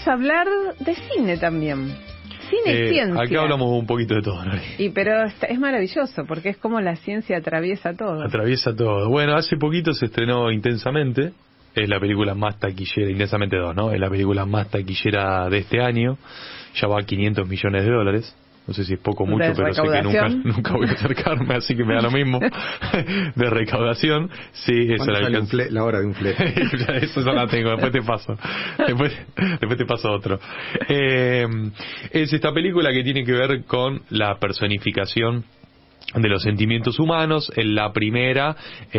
vamos a hablar de cine también. Cine y ciencia. Acá hablamos un poquito de todo, ¿no? Pero es maravilloso, porque es como la ciencia atraviesa todo. Atraviesa todo. Bueno, hace poquito se estrenó Intensamente. Es la película más taquillera, Intensamente 2, ¿no? Es la película más taquillera de este año. Ya va a $500 millones. No sé si es poco o mucho, pero sé que nunca voy a acercarme, así que me da lo mismo. De recaudación. Sí, eso la hora de un flete. Eso ya la tengo, después te paso. Después te paso otro. Es esta película que tiene que ver con la personificación de los sentimientos humanos. En la primera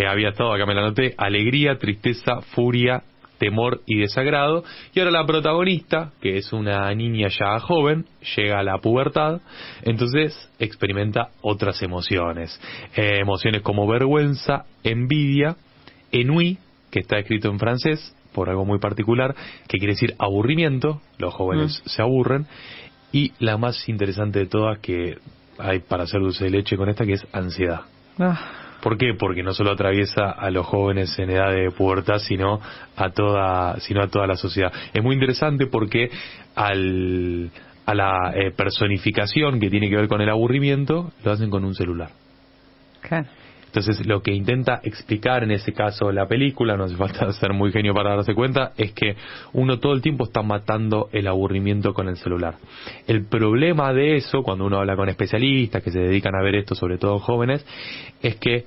había estado, acá me la anoté, alegría, tristeza, furia, temor y desagrado, y ahora la protagonista, que es una niña ya joven, llega a la pubertad, entonces experimenta otras emociones, emociones como vergüenza, envidia, ennui, que está escrito en francés por algo muy particular, que quiere decir aburrimiento, los jóvenes se aburren, y la más interesante de todas, que hay para hacer dulce de leche con esta, que es ansiedad. ¿Por qué? Porque no solo atraviesa a los jóvenes en edad de pubertad, sino a toda la sociedad. Es muy interesante porque a la personificación que tiene que ver con el aburrimiento, lo hacen con un celular. Claro. Entonces, lo que intenta explicar en ese caso la película, no hace falta ser muy genio para darse cuenta, es que uno todo el tiempo está matando el aburrimiento con el celular. El problema de eso, cuando uno habla con especialistas que se dedican a ver esto, sobre todo jóvenes, es que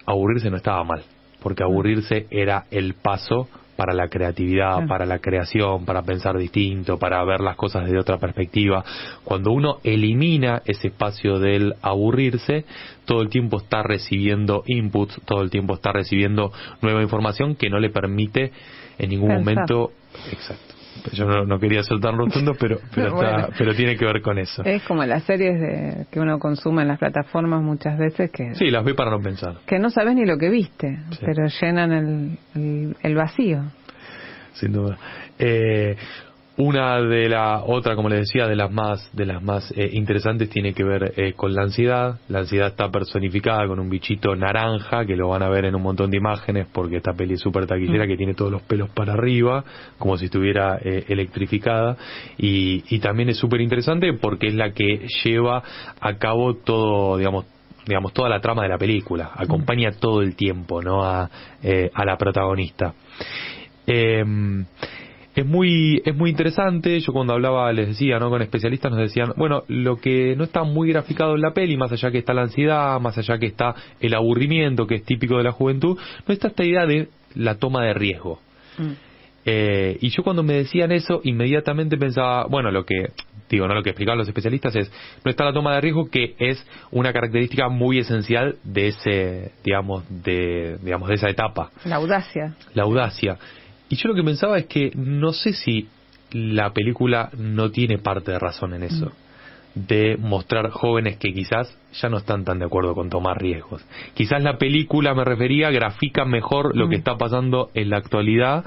aburrirse no estaba mal, porque aburrirse era el paso para la creatividad, para la creación, para pensar distinto, para ver las cosas desde otra perspectiva. Cuando uno elimina ese espacio del aburrirse, todo el tiempo está recibiendo inputs, todo el tiempo está recibiendo nueva información que no le permite en ningún momento... Exacto. Yo no quería ser tan rotundo, pero bueno, pero tiene que ver con eso. Es como las series que uno consume en las plataformas muchas veces que... Sí, las ve para no pensar. Que no sabes ni lo que viste, pero llenan el vacío. Sin duda. Otra, como les decía, de las más interesantes tiene que ver con la ansiedad. La ansiedad está personificada con un bichito naranja, que lo van a ver en un montón de imágenes, porque esta peli es súper taquillera, que tiene todos los pelos para arriba, como si estuviera electrificada, y también es súper interesante porque es la que lleva a cabo todo, digamos, toda la trama de la película. Acompaña todo el tiempo, ¿no? a la protagonista. Es muy interesante. Yo cuando hablaba, les decía, ¿no?, con especialistas, nos decían, bueno, lo que no está muy graficado en la peli, más allá que está la ansiedad, más allá que está el aburrimiento, que es típico de la juventud, no está esta idea de la toma de riesgo. Y yo cuando me decían eso, inmediatamente pensaba, bueno, lo que explicaban los especialistas es, no está la toma de riesgo, que es una característica muy esencial de ese, de esa etapa. La audacia. Y yo lo que pensaba es que no sé si la película no tiene parte de razón en eso, de mostrar jóvenes que quizás ya no están tan de acuerdo con tomar riesgos. Quizás la película, me refería, grafica mejor lo que está pasando en la actualidad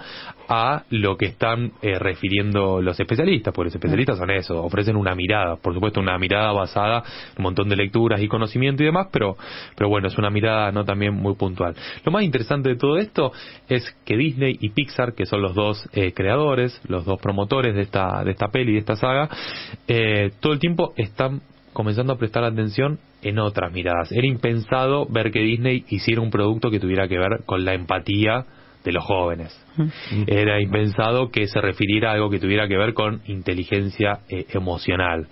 a lo que están refiriendo los especialistas, porque los especialistas son eso, ofrecen una mirada, por supuesto una mirada basada en un montón de lecturas y conocimiento y demás, pero bueno, es una mirada no también muy puntual. Lo más interesante de todo esto es que Disney y Pixar, que son los dos creadores, los dos promotores de esta peli, de esta saga, todo el tiempo están comenzando a prestar atención en otras miradas. Era impensado ver que Disney hiciera un producto que tuviera que ver con la empatía de los jóvenes. Era impensado que se refiriera a algo que tuviera que ver con inteligencia emocional.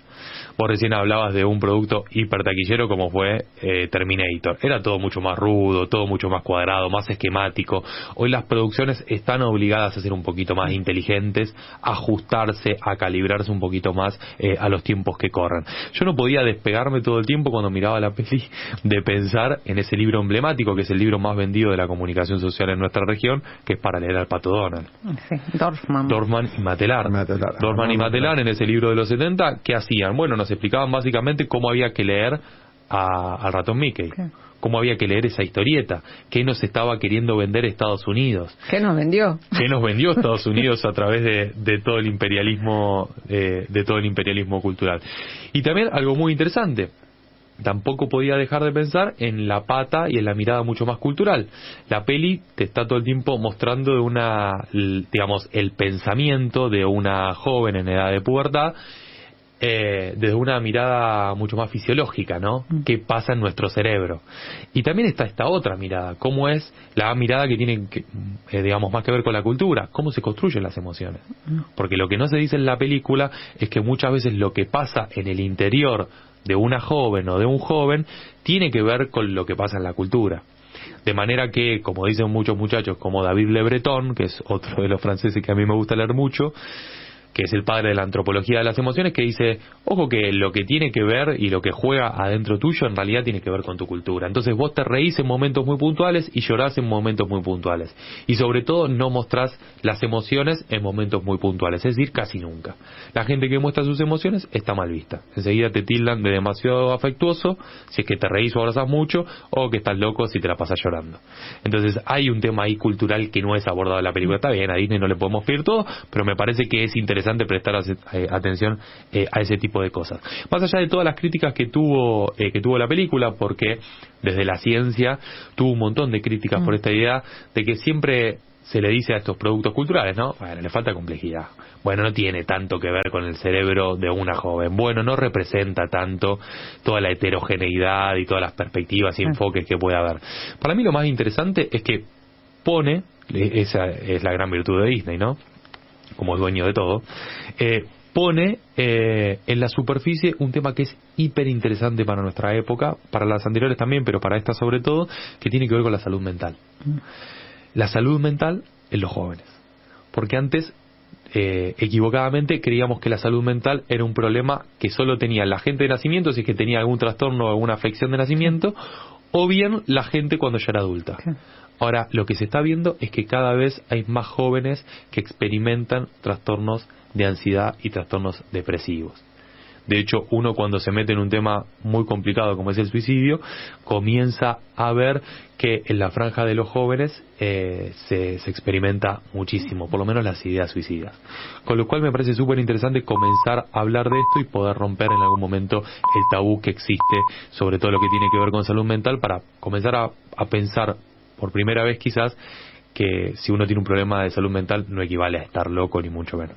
Vos recién hablabas de un producto hipertaquillero como fue Terminator. Era todo mucho más rudo, todo mucho más cuadrado, más esquemático. Hoy las producciones están obligadas a ser un poquito más inteligentes, a ajustarse, a calibrarse un poquito más a los tiempos que corren. Yo no podía despegarme todo el tiempo cuando miraba la peli de pensar en ese libro emblemático, que es el libro más vendido de la comunicación social en nuestra región, que es Para leer al Pato Donald. Sí, Dorfman y Matelar. Dorfman y Matelar, en ese libro de los 70, ¿qué hacían? Bueno, nos explicaban básicamente cómo había que leer al ratón Mickey. ¿Qué? Cómo había que leer esa historieta, qué nos estaba queriendo vender Estados Unidos. ¿Qué nos vendió? ¿Qué nos vendió Estados Unidos a través de todo el imperialismo, cultural? Y también algo muy interesante. tampoco podía dejar de pensar en la pata y en la mirada mucho más cultural. La peli te está todo el tiempo mostrando digamos, el pensamiento de una joven en edad de pubertad, desde una mirada mucho más fisiológica, ¿no? ¿Qué pasa en nuestro cerebro? Y también está esta otra mirada, cómo es la mirada que tiene, digamos, más que ver con la cultura, cómo se construyen las emociones. Porque lo que no se dice en la película es que muchas veces lo que pasa en el interior de una joven o de un joven tiene que ver con lo que pasa en la cultura. De manera que, como dicen muchos muchachos, como David Le Breton, que es otro de los franceses que a mí me gusta leer mucho, que es el padre de la antropología de las emociones, que dice, ojo que lo que tiene que ver y lo que juega adentro tuyo en realidad tiene que ver con tu cultura. Entonces vos te reís en momentos muy puntuales y llorás en momentos muy puntuales. Y sobre todo no mostrás las emociones en momentos muy puntuales, es decir, casi nunca. La gente que muestra sus emociones está mal vista. Enseguida te tildan de demasiado afectuoso si es que te reís o abrazás mucho, o que estás loco si te la pasás llorando. Entonces hay un tema ahí cultural que no es abordado en la película. Está bien, a Disney no le podemos pedir todo, pero me parece que es interesante prestar atención a ese tipo de cosas. Más allá de todas las críticas que tuvo la película, porque desde la ciencia tuvo un montón de críticas por esta idea de que siempre se le dice a estos productos culturales, ¿no? Bueno, le falta complejidad. Bueno, no tiene tanto que ver con el cerebro de una joven. Bueno, no representa tanto toda la heterogeneidad y todas las perspectivas y enfoques que puede haber. Para mí lo más interesante es que pone, esa es la gran virtud de Disney, ¿no? Como dueño de todo, pone en la superficie un tema que es hiper interesante para nuestra época, para las anteriores también, pero para esta sobre todo, que tiene que ver con la salud mental. La salud mental en los jóvenes. Porque antes, equivocadamente, creíamos que la salud mental era un problema que solo tenía la gente de nacimiento, si es que tenía algún trastorno o alguna afección de nacimiento, o bien la gente cuando ya era adulta. Ahora, lo que se está viendo es que cada vez hay más jóvenes que experimentan trastornos de ansiedad y trastornos depresivos. De hecho, uno cuando se mete en un tema muy complicado como es el suicidio, comienza a ver que en la franja de los jóvenes se experimenta muchísimo, por lo menos las ideas suicidas. Con lo cual me parece súper interesante comenzar a hablar de esto y poder romper en algún momento el tabú que existe sobre todo lo que tiene que ver con salud mental, para comenzar a pensar por primera vez quizás que si uno tiene un problema de salud mental no equivale a estar loco ni mucho menos.